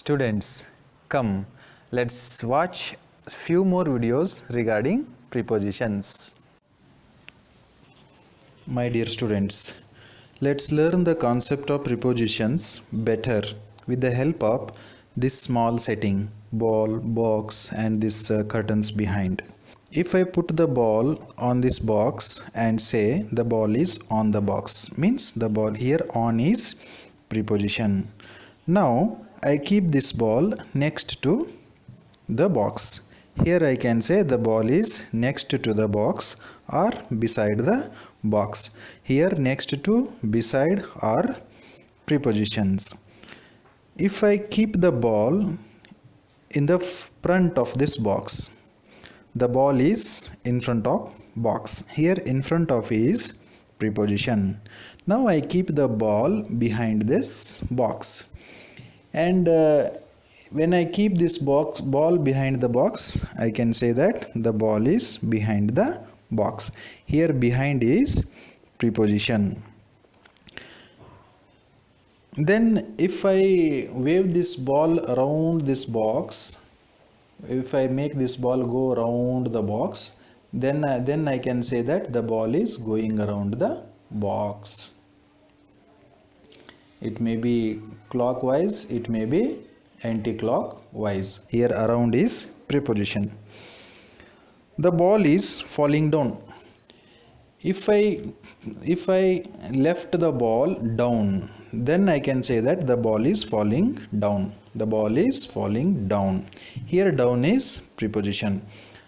Students, come, let's watch few more videos regarding prepositions. My dear students, let's learn the concept of prepositions better with the help of this small setting, ball, box and this curtains behind. If I put the ball on this box and say the ball is on the box, means the ball here on is preposition. Now I keep this ball next to the box. Here I can say the ball is next to the box or beside the box. Here next to, beside are prepositions. If I keep the ball in the front of this box, the ball is in front of box. Here in front of is preposition. Now I keep the ball behind this box, and when I keep this ball behind the box, I can say that the ball is behind the box. Here behind is preposition. Then if I wave this ball around this box, if I make this ball go around the box, then I can say that the ball is going around the box. It may be clockwise, it may be anti-clockwise. Here around is preposition. The ball is falling down. If I left the ball down, then I can say that the ball is falling down. The ball is falling down. Here down is preposition.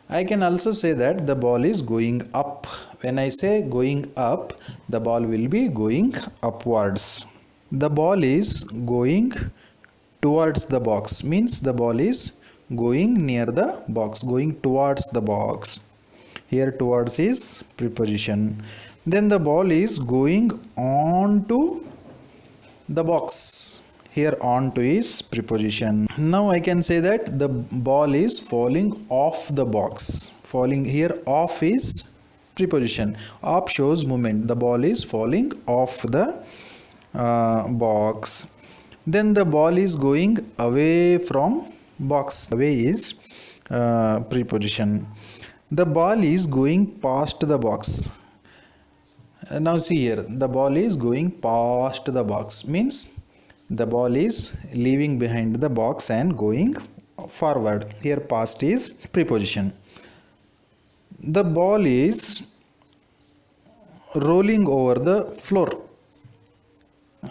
I can also say that the ball is going up. When I say going up, the ball will be going upwards. The ball is going towards the box, means the ball is going near the box, going towards the box. Here towards is preposition. Then the ball is going on to the box. Here on to is preposition. Now I can say that the ball is falling off the box. Falling, here off is preposition. Off shows movement. The ball is falling off the box. Then the ball is going away from box. Away is preposition. The ball is going past the box. Now see here, the ball is going past the box, means the ball is leaving behind the box and going forward. Here past is preposition. The ball is rolling over the floor.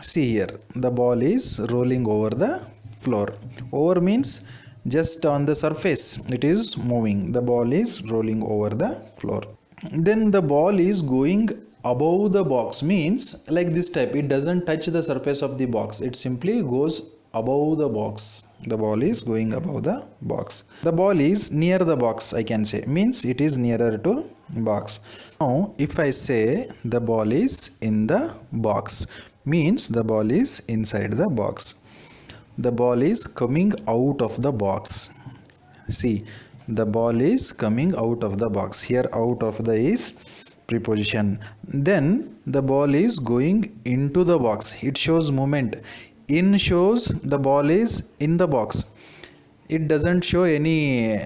See here, the ball is rolling over the floor. Over means just on the surface, it is moving. The ball is rolling over the floor. Then the ball is going above the box, means like this type. It doesn't touch the surface of the box. It simply goes above the box. The ball is going above the box. The ball is near the box, I can say, means it is nearer to box. Now if I say the ball is in the box, means the ball is inside the box. The ball is coming out of the box. See, the ball is coming out of the box. Here out of the is preposition. Then the ball is going into the box. It shows movement. In shows the ball is in the box. It doesn't show any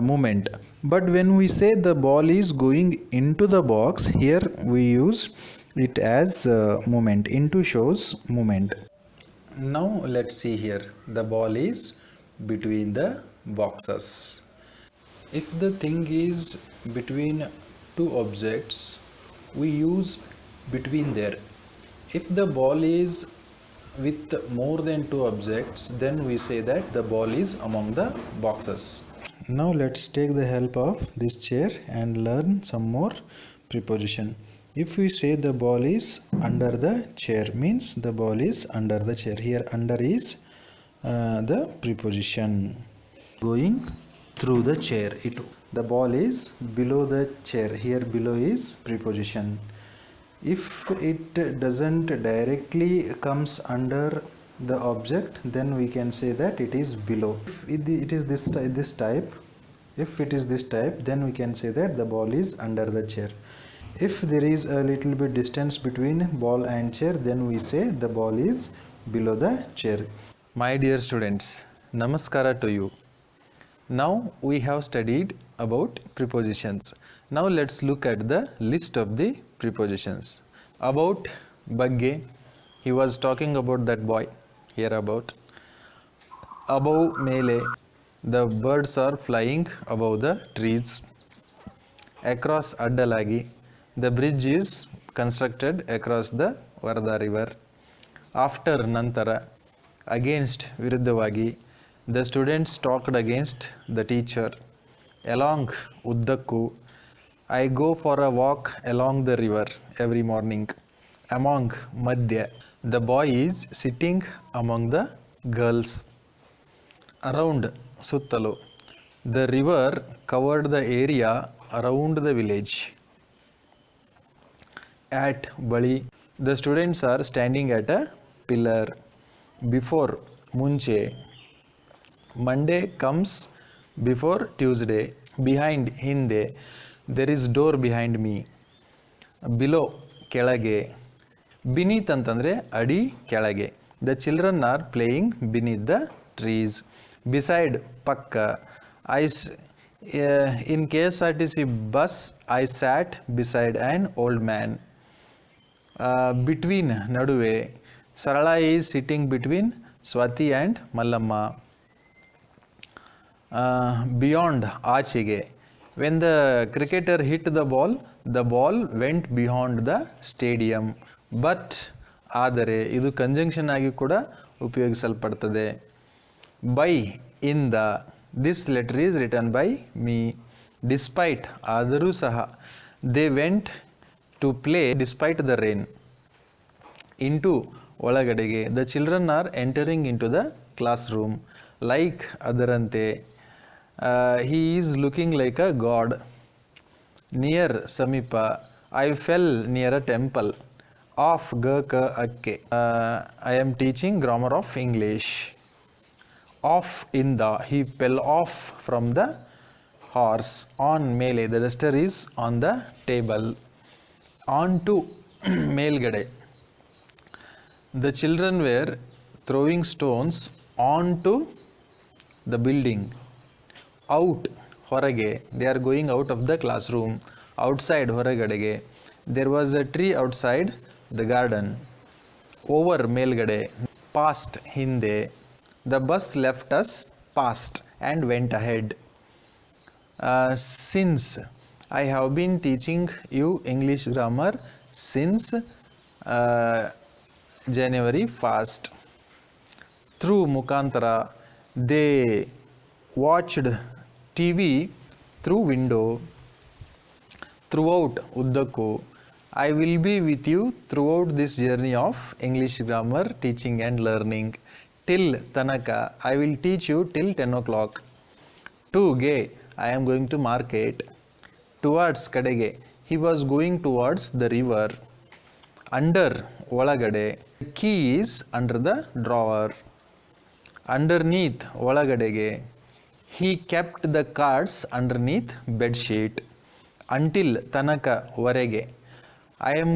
movement. But when we say the ball is going into the box, here we use it as movement. Into shows movement. Now let's see here. The ball is between the boxes. If the thing is between two objects, we use between there. If the ball is with more than two objects, then we say that the ball is among the boxes. Now let's take the help of this chair and learn some more preposition. If we say the ball is under the chair, means the ball is under the chair. Here under is the preposition. Going through the chair. The ball is below the chair. Here below is preposition. If it doesn't directly comes under the object, then we can say that it is below. If it is this type, if it is this type, then we can say that the ball is under the chair. If there is a little bit distance between ball and chair, then we say the ball is below the chair. My dear students, Namaskara to you. Now we have studied about prepositions. Now let's look at the list of the prepositions. About, ಬಗ್ಗೆ, he was talking about that boy, here about. Above, ಮೇಲೆ, the birds are flying above the trees. Across, ಅಡ್ಡಲಾಗಿ, the bridge is constructed across the Varda river. After, ನಂತರ. Against, ವಿರುದ್ಧವಾಗಿ, the students talked against the teacher. Along, ಉದ್ದಕ್ಕೂ, I go for a walk along the river every morning. Among, ಮಧ್ಯ, the boy is sitting among the girls. Around, ಸುತ್ತಲೂ, the river covered the area around the village. At, ಬಳಿ, the students are standing at a pillar. Before, ಮುಂಚೆ, Monday comes before Tuesday. Behind, ಹಿಂದೆ, there is door behind me. Below, ಕೆಳಗೆ. Beneath ಅಂತಂದರೆ ಅಡಿ, ಕೆಳಗೆ. The children are playing beneath the trees. Beside, ಪಕ್ಕ. In KSRTC bus, I sat beside an old man. Between, ನಡುವೆ. Sarala is sitting between Swati and Mallamma. Beyond, ಆಚೆಗೆ. When the cricketer hit the ball went beyond the stadium. But, ಆದರೆ, ಇದು conjunction ಆಗಿ ಕೂಡ ಉಪಯೋಗಿಸಲ್ಪಡ್ತದೆ. By, ಇಂದ, this letter is written by me. Despite, ಆದರೂ ಸಹ, they went to play despite the rain. Into, ಒಳಗಡೆಗೆ, the children are entering into the classroom. Like, ಅದರಂತೆ, he is looking like a god. Near, ಸಮೀಪ, I fell near a temple. Off, ಗ, ಕ, ಅಕ್ಕೆ. I am teaching grammar of English. Off, ಇಂದ, he fell off from the horse. On, ಮೇಲೆ, the duster is on the table. On to, ಮೇಲ್ಗಡೆ. The children were throwing stones onto the building. Out, ಹೊರಗೆ, they are going out of the classroom. Outside, ಹೊರಗಡೆಗೆ, there was a tree outside the garden. Over, ಮೇಲ್ಗಡೆ. Past, ಹಿಂದೆ, the bus left us past and went ahead. Since, I have been teaching you English grammar since January 1st. Through, ಮುಖಾಂತರ, they watched TV through window. Throughout, ಉದ್ದಕ್ಕೂ, I will be with you throughout this journey of English grammar teaching and learning. Till, ತನಕ, I will teach you till 10 o'clock. To, ಗೆ, I am going to market. Towards, ಕಡೆಗೆ, he was going towards the river. Under, ಒಳಗಡೆ, key is under the drawer. Underneath, ಒಳಗಡೆಗೆ, he kept the cards underneath bedsheet. Until, ತನಕ, ವರೆಗೆ, I am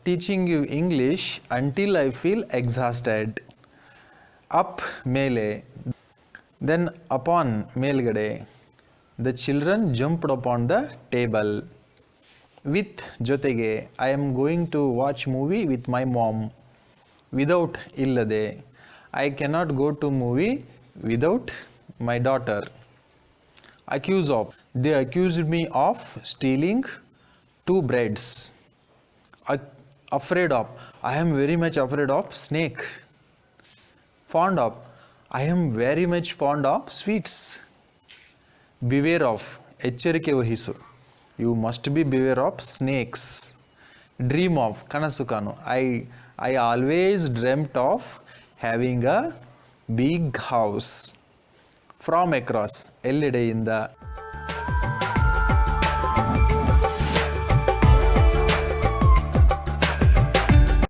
teaching you English until I feel exhausted. Up, ಮೇಲೆ, then upon, ಮೇಲ್ಗಡೆ, the children jumped upon the table. With, ಜೊತೆಗೆ, I am going to watch movie with my mom. Without, ಇಲ್ಲದೆ, I cannot go to movie without my daughter. Accuse of, they accused me of stealing 2 breads. Afraid of, I am very much afraid of snake. Fond of, I am very much fond of sweets. Beware of, ಎಚ್ಚರಿಕೆ ವಹಿಸು. You must be beware of snakes. Dream of, ಕನಸು ಕಾಣು. I always dreamt of having a big house. From, across, ಎಲ್ಲೆಡೆಯಿಂದ.